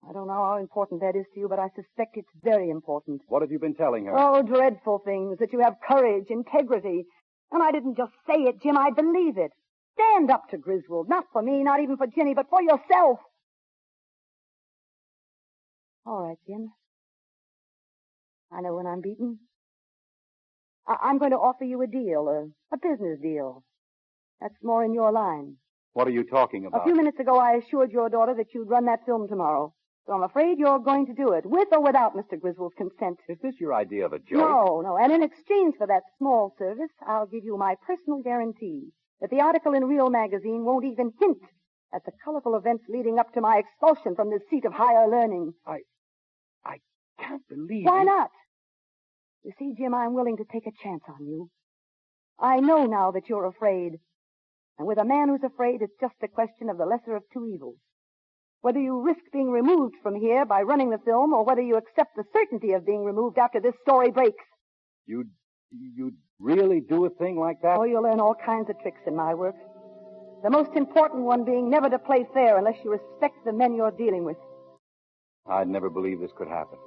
S8: I don't know how important that is to you, but I suspect it's very important.
S6: What have you been telling her?
S8: Oh, dreadful things, that you have courage, integrity. And I didn't just say it, Jim, I believe it. Stand up to Griswold, not for me, not even for Ginny, but for yourself. All right, Jim. I know when I'm beaten. I'm going to offer you a deal, a business deal. That's more in your line.
S6: What are you talking about?
S8: A few minutes ago, I assured your daughter that you'd run that film tomorrow. So I'm afraid you're going to do it, with or without Mr. Griswold's consent.
S6: Is this your idea of a joke?
S8: No. And in exchange for that small service, I'll give you my personal guarantee that the article in Real magazine won't even hint at the colorful events leading up to my expulsion from this seat of higher learning.
S6: I can't believe
S8: Why not? You see, Jim, I'm willing to take a chance on you. I know now that you're afraid. And with a man who's afraid, it's just a question of the lesser of two evils. Whether you risk being removed from here by running the film, or whether you accept the certainty of being removed after this story breaks.
S6: You'd really do a thing like that?
S8: Oh, you'll learn all kinds of tricks in my work. The most important one being never to play fair unless you respect the men you're dealing with.
S6: I'd never believe this could happen.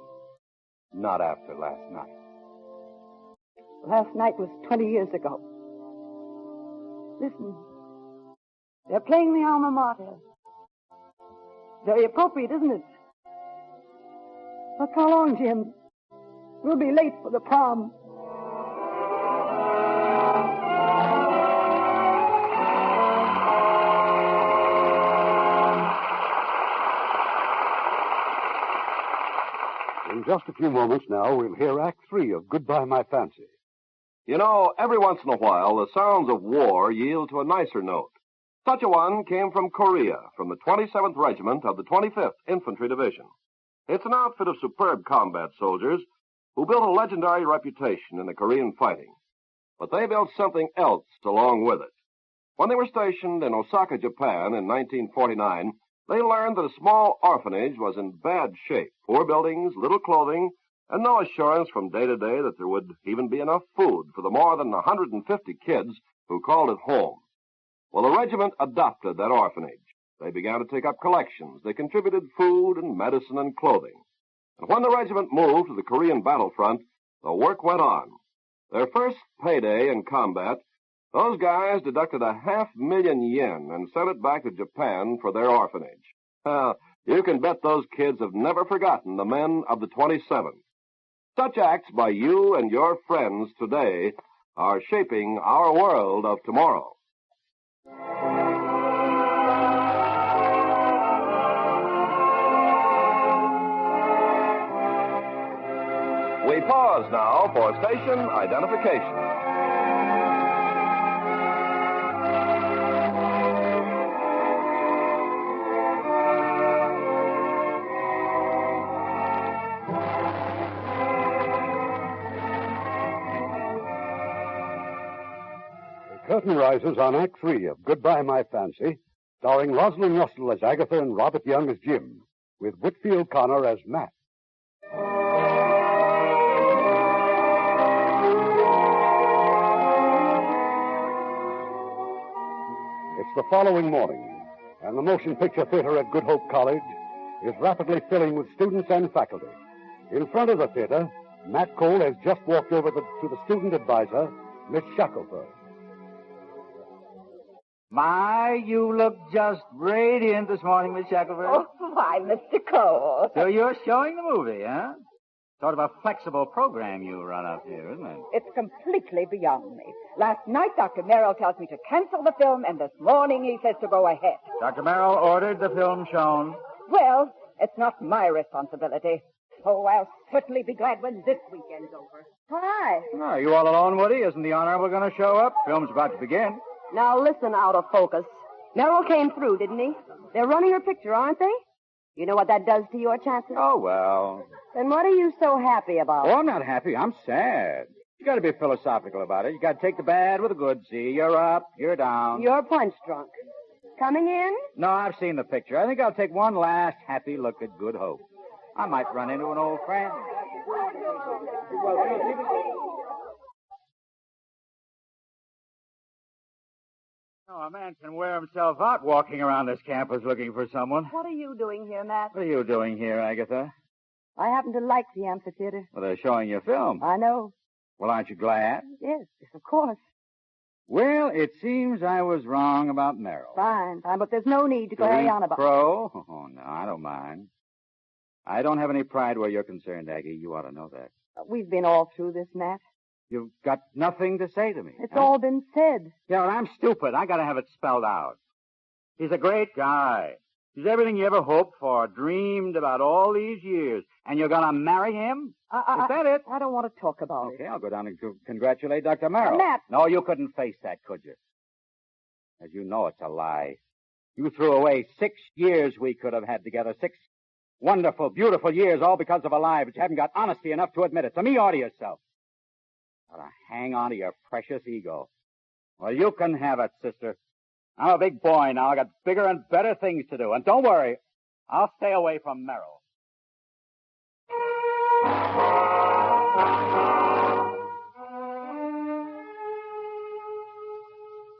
S6: Not after last night.
S8: Last night was 20 years ago. Listen. They're playing the alma mater. Very appropriate, isn't it? Look how long, Jim. We'll be late for the prom.
S3: In just a few moments now, we'll hear Act 3 of Goodbye, My Fancy.
S2: You know, every once in a while, the sounds of war yield to a nicer note. Such a one came from Korea, from the 27th Regiment of the 25th Infantry Division. It's an outfit of superb combat soldiers who built a legendary reputation in the Korean fighting. But they built something else along with it. When they were stationed in Osaka, Japan in 1949, they learned that a small orphanage was in bad shape, poor buildings, little clothing, and no assurance from day to day that there would even be enough food for the more than 150 kids who called it home. Well, the regiment adopted that orphanage. They began to take up collections. They contributed food and medicine and clothing. And when the regiment moved to the Korean battlefront, the work went on. Their first payday in combat, those guys deducted 500,000 yen and sent it back to Japan for their orphanage. You can bet those kids have never forgotten the men of the 27th. Such acts by you and your friends today are shaping our world of tomorrow. We pause now for station identification.
S3: curtain rises on Act 3 of Goodbye, My Fancy, starring Rosalind Russell as Agatha and Robert Young as Jim, with Whitfield Connor as Matt. It's the following morning, and the motion picture theater at Good Hope College is rapidly filling with students and faculty. In front of the theater, Matt Cole has just walked over to the student advisor, Miss Shackelford.
S7: My, you look just radiant this morning, Miss Shackelford.
S10: Oh, why, Mr. Cole.
S7: So you're showing the movie, huh? Sort of a flexible program you run up here, isn't it?
S10: It's completely beyond me. Last night, Dr. Merrill tells me to cancel the film, and this morning he says to go ahead.
S7: Dr. Merrill ordered the film shown.
S10: Well, it's not my responsibility. Oh, I'll certainly be glad when this weekend's over.
S8: Hi.
S7: Oh, are you all alone, Woody? Isn't the Honorable going to show up? Film's about to begin.
S4: Now listen, out of focus. Merrill came through, didn't he? They're running her picture, aren't they? You know what that does to your chances?
S7: Oh, well.
S4: Then what are you so happy about?
S7: Oh, I'm not happy. I'm sad. You got to be philosophical about it. You got to take the bad with the good. See, you're up, you're down.
S4: You're punch drunk. Coming in?
S7: No, I've seen the picture. I think I'll take one last happy look at Good Hope. I might run into an old friend. Oh, a man can wear himself out walking around this campus looking for someone.
S4: What are you doing here, Matt?
S7: What are you doing here, Agatha?
S8: I happen to like the amphitheater.
S7: Well, they're showing you a film.
S8: I know.
S7: Well, aren't you glad?
S8: Yes, of course.
S7: Well, it seems I was wrong about Merrill.
S8: Fine, but there's no need to carry on about
S7: Crow? Oh, no, I don't mind. I don't have any pride where you're concerned, Aggie. You ought to know that.
S8: We've been all through this, Matt.
S7: You've got nothing to say to me.
S8: It's all been said.
S7: Yeah, well, I'm stupid. I got to have it spelled out. He's a great guy. He's everything you ever hoped for, dreamed about all these years. And you're going to marry him? Is that it?
S8: I don't want to talk about it.
S7: Okay, I'll go down and congratulate Dr. Merrill.
S8: Matt.
S7: No, you couldn't face that, could you? As you know, it's a lie. You threw away 6 years we could have had together. 6 wonderful, beautiful years, all because of a lie, but you haven't got honesty enough to admit it. To me or to yourself. Gotta hang on to your precious ego. Well, you can have it, sister. I'm a big boy now. I got bigger and better things to do. And don't worry, I'll stay away from Merrill.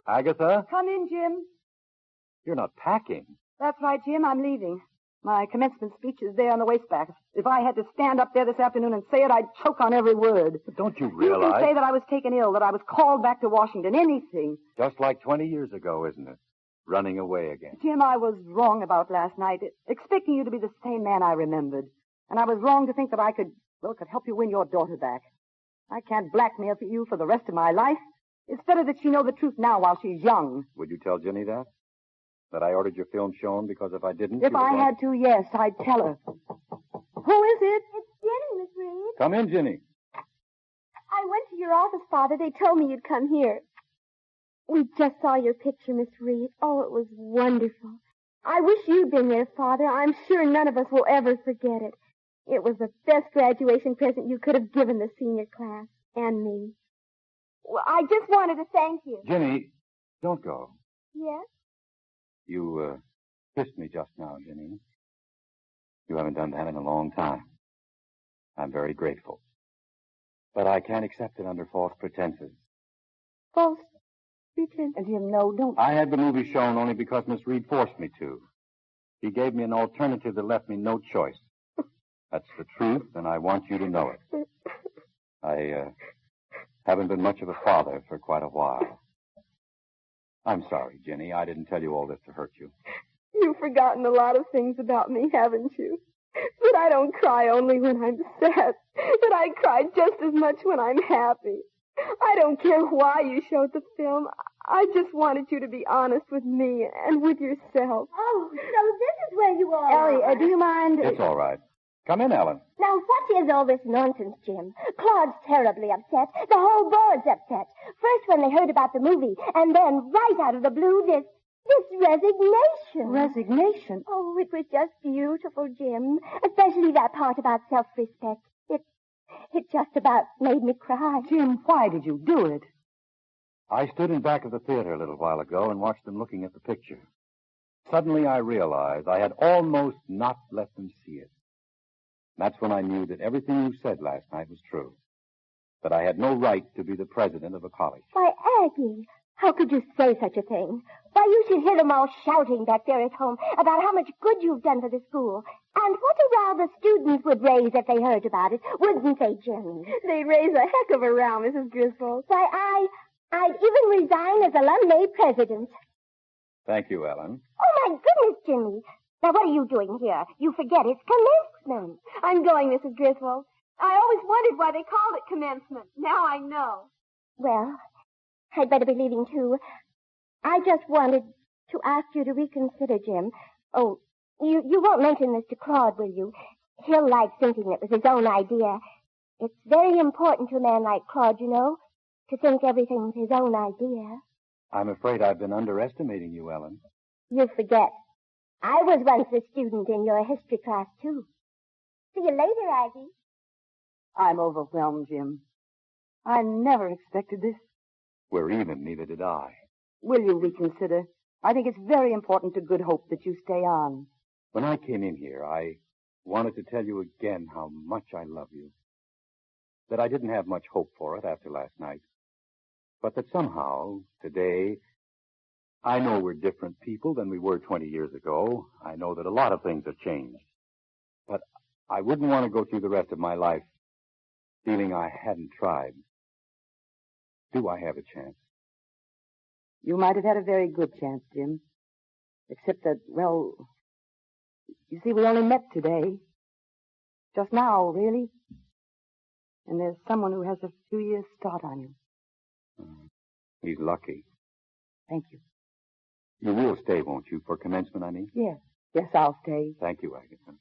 S7: Agatha?
S4: Come in, Jim.
S6: You're not packing.
S4: That's right, Jim. I'm leaving. My commencement speech is there on the waistback. If I had to stand up there this afternoon and say it, I'd choke on every word.
S6: But don't you
S4: You
S6: realize...
S4: can say that I was taken ill, that I was called back to Washington, anything.
S6: Just like 20 years ago, isn't it? Running away again.
S4: Jim, I was wrong about last night, expecting you to be the same man I remembered. And I was wrong to think that I could help you win your daughter back. I can't blackmail you for the rest of my life. It's better that she know the truth now while she's young.
S6: Would you tell Jenny that? That I ordered your film shown because if I didn't...
S4: If I had to, yes, I'd tell her. Who is it?
S9: It's Jenny, Miss Reed.
S6: Come in, Jenny.
S9: I went to your office, Father. They told me you'd come here. We just saw your picture, Miss Reed. Oh, it was wonderful. I wish you'd been there, Father. I'm sure none of us will ever forget it. It was the best graduation present you could have given the senior class and me. Well, I just wanted to thank you.
S6: Jenny, don't go.
S9: Yes?
S6: You kissed me just now, Jenny. You haven't done that in a long time. I'm very grateful. But I can't accept it under false pretenses.
S9: False pretenses?
S4: Jim, no, don't.
S6: I had the movie shown only because Miss Reed forced me to. She gave me an alternative that left me no choice. That's the truth, and I want you to know it. I haven't been much of a father for quite a while. I'm sorry, Jenny. I didn't tell you all this to hurt you.
S5: You've forgotten a lot of things about me, haven't you? But I don't cry only when I'm sad. But I cry just as much when I'm happy. I don't care why you showed the film. I just wanted you to be honest with me and with yourself.
S9: Oh, so this is where you are.
S8: Ellie, do you mind?
S6: It's all right. Come in, Ellen.
S9: Now, what is all this nonsense, Jim? Claude's terribly upset. The whole board's upset. First when they heard about the movie, and then right out of the blue, this resignation.
S8: Resignation?
S9: Oh, it was just beautiful, Jim. Especially that part about self-respect. It just about made me cry.
S8: Jim, why did you do it?
S6: I stood in back of the theater a little while ago and watched them looking at the picture. Suddenly I realized I had almost not let them see it. That's when I knew that everything you said last night was true. That I had no right to be the president of a college.
S9: Why, Aggie, how could you say such a thing? Why, you should hear them all shouting back there at home about how much good you've done for the school. And what a row the students would raise if they heard about it, wouldn't they, Jenny?
S5: They'd raise a heck of a row, Mrs. Griswold.
S9: Why, I'd even resign as alumni president.
S6: Thank you, Ellen.
S9: Oh, my goodness, Jimmy. Now, what are you doing here? You forget it's commencement.
S5: I'm going, Mrs. Griswold. I always wondered why they called it commencement. Now I know.
S9: Well, I'd better be leaving, too. I just wanted to ask you to reconsider, Jim. Oh, you won't mention this to Claude, will you? He'll like thinking it was his own idea. It's very important to a man like Claude, you know, to think everything's his own idea.
S6: I'm afraid I've been underestimating you, Ellen.
S9: You forget. I was once a student in your history class, too. See you later, Aggie.
S8: I'm overwhelmed, Jim. I never expected this.
S6: We're even, neither did I.
S8: Will you reconsider? I think it's very important to Good Hope that you stay on.
S6: When I came in here, I wanted to tell you again how much I love you. That I didn't have much hope for it after last night. But that somehow, today, I know we're different people than we were 20 years ago. I know that a lot of things have changed. But I wouldn't want to go through the rest of my life feeling I hadn't tried. Do I have a chance?
S8: You might have had a very good chance, Jim. Except that, well, you see, we only met today. Just now, really. And there's someone who has a few years' start on you.
S6: He's lucky.
S8: Thank you.
S6: You will stay, won't you, for commencement, I mean?
S8: Yes. Yes, I'll stay.
S6: Thank you, Agatha.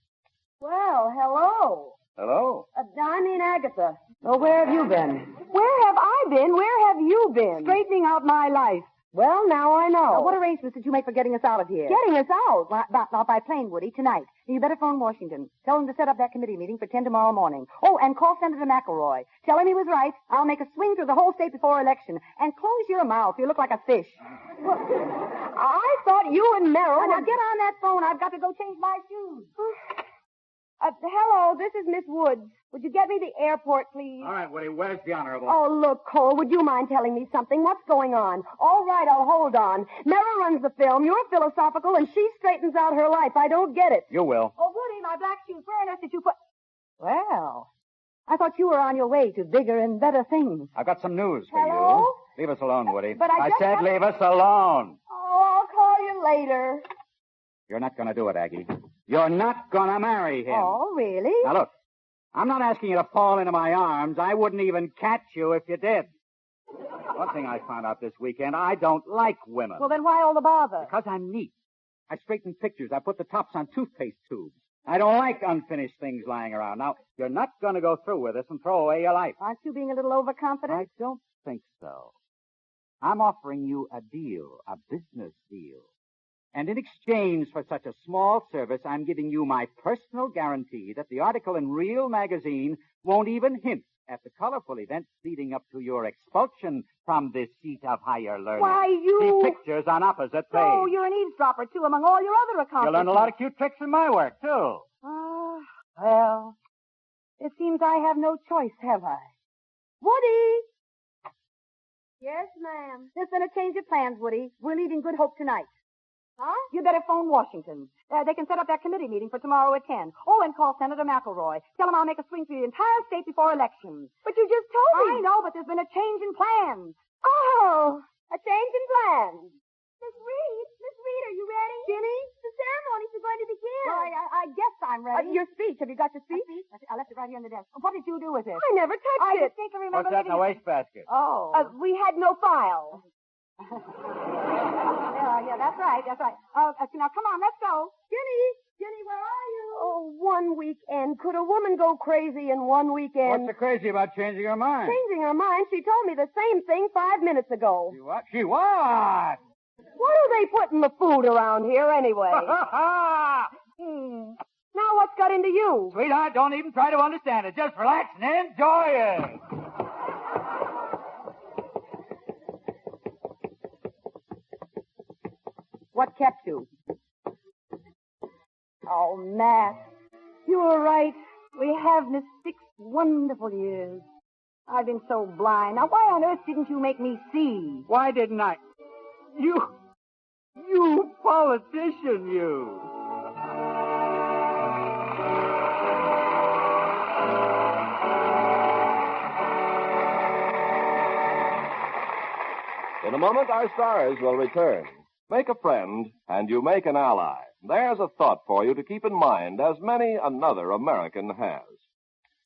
S4: Well, hello.
S6: Hello.
S4: I mean, Agatha.
S8: Oh, where have you been?
S4: Where have I been? Where have you been?
S8: Straightening out my life.
S4: Well, now I know.
S8: Now, what arrangements did you make for getting us out of here?
S4: Getting us out?
S8: By plane, Woody, tonight. You better phone Washington. Tell him to set up that committee meeting for 10 tomorrow morning. Oh, and call Senator McElroy. Tell him he was right. I'll make a swing through the whole state before election. And close your mouth. You look like a fish.
S4: Well, I thought you and Merrill...
S8: Now, get on that phone. I've got to go change my shoes.
S4: Hello, this is Miss Woods. Would you get me the airport, please?
S7: All right, Woody, where's the Honorable?
S4: Oh, look, Cole, would you mind telling me something? What's going on? All right, I'll hold on. Merrill runs the film. You're philosophical, and she straightens out her life. I don't get it.
S7: You will.
S4: Oh, Woody, my black shoes. Where on earth did you put...
S8: Well, I thought you were on your way to bigger and better things.
S7: I've got some news for
S4: Hello?
S7: you. Leave us alone, Woody.
S4: But I just
S7: said
S4: have-
S7: leave us alone.
S4: Oh, I'll call you later.
S7: You're not going to do it, Aggie. You're not going to marry him.
S8: Oh, really?
S7: Now, look, I'm not asking you to fall into my arms. I wouldn't even catch you if you did. One thing I found out this weekend, I don't like women.
S8: Well, then why all the bother?
S7: Because I'm neat. I straighten pictures. I put the tops on toothpaste tubes. I don't like unfinished things lying around. Now, you're not going to go through with this and throw away your life.
S8: Aren't you being a little overconfident?
S7: I don't think so. I'm offering you a deal, a business deal. And in exchange for such a small service, I'm giving you my personal guarantee that the article in Real magazine won't even hint at the colorful events leading up to your expulsion from this seat of higher learning.
S4: Why, you...
S7: See pictures on opposite page.
S4: Oh, you're an eavesdropper, too, among all your other accomplishments.
S7: You'll learn a lot of cute tricks in my work, too.
S8: Well, it seems I have no choice, have I? Woody!
S5: Yes, ma'am.
S8: There's been a change of plans, Woody. We're leaving Good Hope tonight.
S5: Huh?
S8: You better phone Washington. They can set up that committee meeting for tomorrow at 10. Oh, and call Senator McElroy. Tell him I'll make a swing through the entire state before elections.
S4: But you just told me.
S8: I know, but there's been a change in plans.
S4: Oh, a change in plans.
S5: Miss Reed, are you ready?
S8: Jimmy?
S5: The ceremonies are going to begin.
S8: Well, I guess I'm ready. Your speech. Have you got your speech? I left it right here on the desk. What did you do with it?
S4: I never touched
S8: I
S4: it.
S8: just think I remember
S7: What's that in the
S8: leaving it-
S7: wastebasket?
S8: Oh.
S4: We had no file.
S8: Yeah, that's right. Now, come on, let's go. Jimmy, where are you?
S4: Oh, one weekend. Could a woman go crazy in one weekend?
S7: What's so crazy about changing her mind?
S4: Changing her mind? She told me the same thing 5 minutes ago.
S7: She what? She what?
S4: What are they putting the food around here anyway? Now what's got into you?
S7: Sweetheart, don't even try to understand it. Just relax and enjoy it.
S8: What kept you? Oh, Matt, you were right. We have missed 6 wonderful years. I've been so blind. Now, why on earth didn't you make me see?
S6: Why didn't I? You politician, you.
S2: In a moment, our stars will return. Make a friend, and you make an ally. There's a thought for you to keep in mind, as many another American has.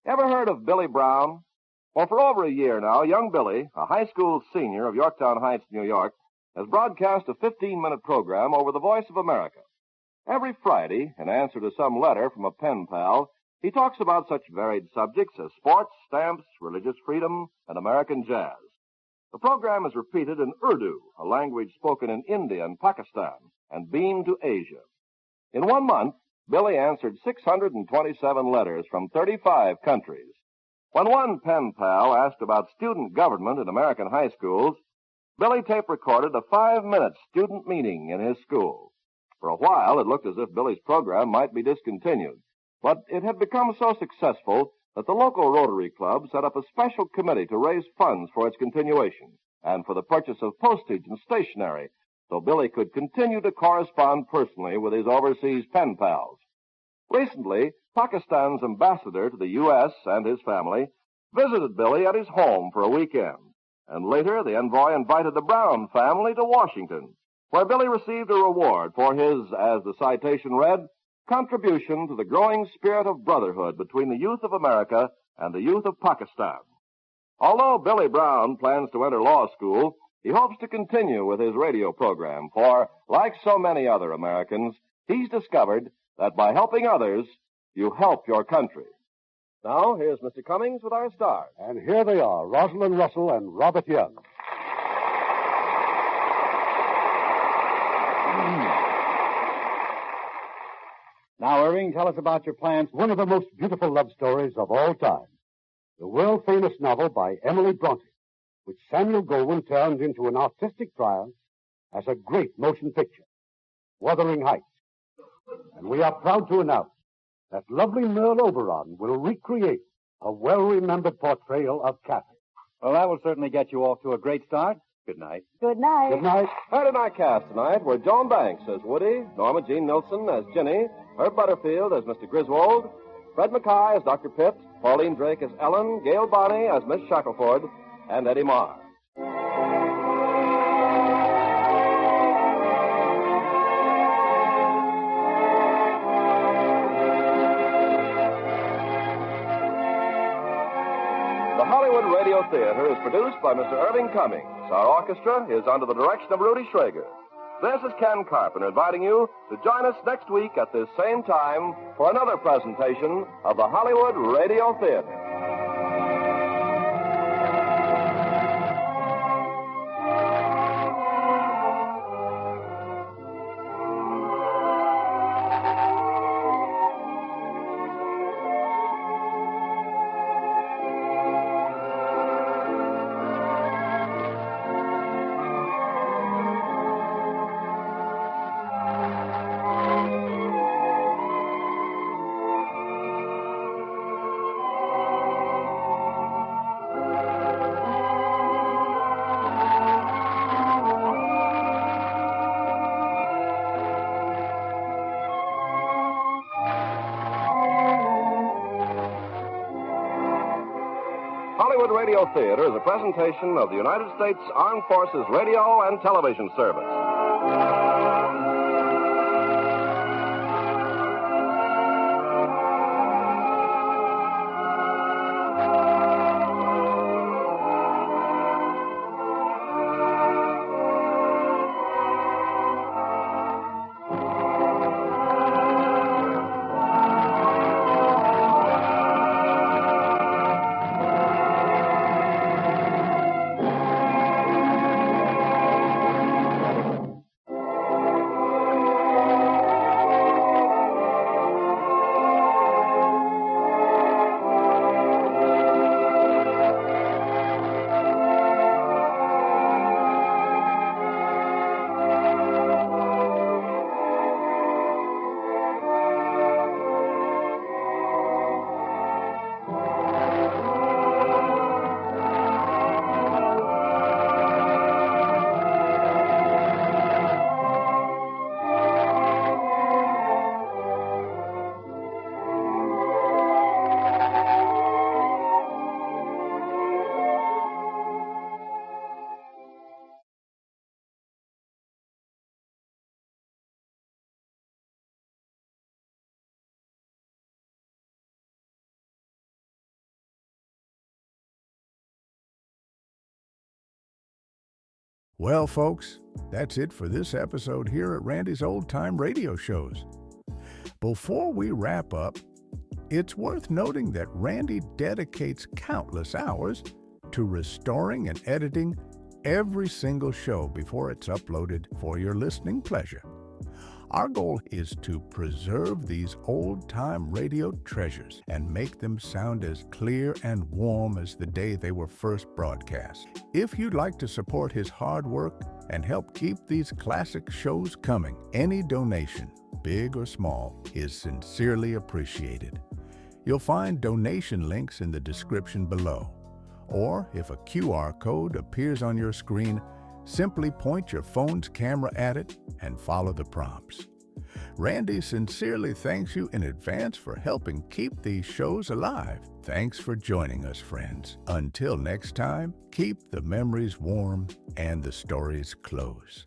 S2: Ever heard of Billy Brown? Well, for over a year now, young Billy, a high school senior of Yorktown Heights, New York, has broadcast a 15-minute program over the Voice of America. Every Friday, in answer to some letter from a pen pal, he talks about such varied subjects as sports, stamps, religious freedom, and American jazz. The program is repeated in Urdu, a language spoken in India and Pakistan, and beamed to Asia. In 1 month, Billy answered 627 letters from 35 countries. When one pen pal asked about student government in American high schools, Billy tape-recorded a 5-minute student meeting in his school. For a while, it looked as if Billy's program might be discontinued, but it had become so successful that the local Rotary Club set up a special committee to raise funds for its continuation and for the purchase of postage and stationery so Billy could continue to correspond personally with his overseas pen pals. Recently, Pakistan's ambassador to the U.S. and his family visited Billy at his home for a weekend, and later the envoy invited the Brown family to Washington, where Billy received a reward for his, as the citation read, contribution to the growing spirit of brotherhood between the youth of America and the youth of Pakistan. Although Billy Brown plans to enter law school, he hopes to continue with his radio program, for, like so many other Americans, he's discovered that by helping others, you help your country. Now, here's Mr. Cummings with our stars.
S3: And here they are, Rosalind Russell and Robert Young.
S6: Now, Irving, tell us about your plans.
S3: One of the most beautiful love stories of all time. The world-famous novel by Emily Bronte, which Samuel Goldwyn turned into an artistic triumph as a great motion picture, Wuthering Heights. And we are proud to announce that lovely Merle Oberon will recreate a well-remembered portrayal of Kathy.
S6: Well, that will certainly get you off to a great start. Good night.
S8: Good night.
S3: Good night.
S2: Heard in our cast tonight were Joan Banks as Woody, Norma Jean Nilsson as Ginny, Herb Butterfield as Mr. Griswold, Fred Mackay as Dr. Pitt, Pauline Drake as Ellen, Gail Bonney as Miss Shackelford, and Eddie Marr. The Hollywood Radio Theater is produced by Mr. Irving Cummings. Our orchestra is under the direction of Rudy Schrager. This is Ken Carpenter inviting you to join us next week at this same time for another presentation of the Hollywood Radio Theater. Hollywood Radio Theater is a presentation of the United States Armed Forces Radio and Television Service.
S1: Well, folks, that's it for this episode here at Randy's Old Time Radio Shows. Before we wrap up, it's worth noting that Randy dedicates countless hours to restoring and editing every single show before it's uploaded for your listening pleasure. Our goal is to preserve these old-time radio treasures and make them sound as clear and warm as the day they were first broadcast. If you'd like to support his hard work and help keep these classic shows coming, any donation, big or small, is sincerely appreciated. You'll find donation links in the description below. Or if a QR code appears on your screen, simply point your phone's camera at it and follow the prompts. Randy sincerely thanks you in advance for helping keep these shows alive. Thanks for joining us, friends. Until next time, keep the memories warm and the stories close.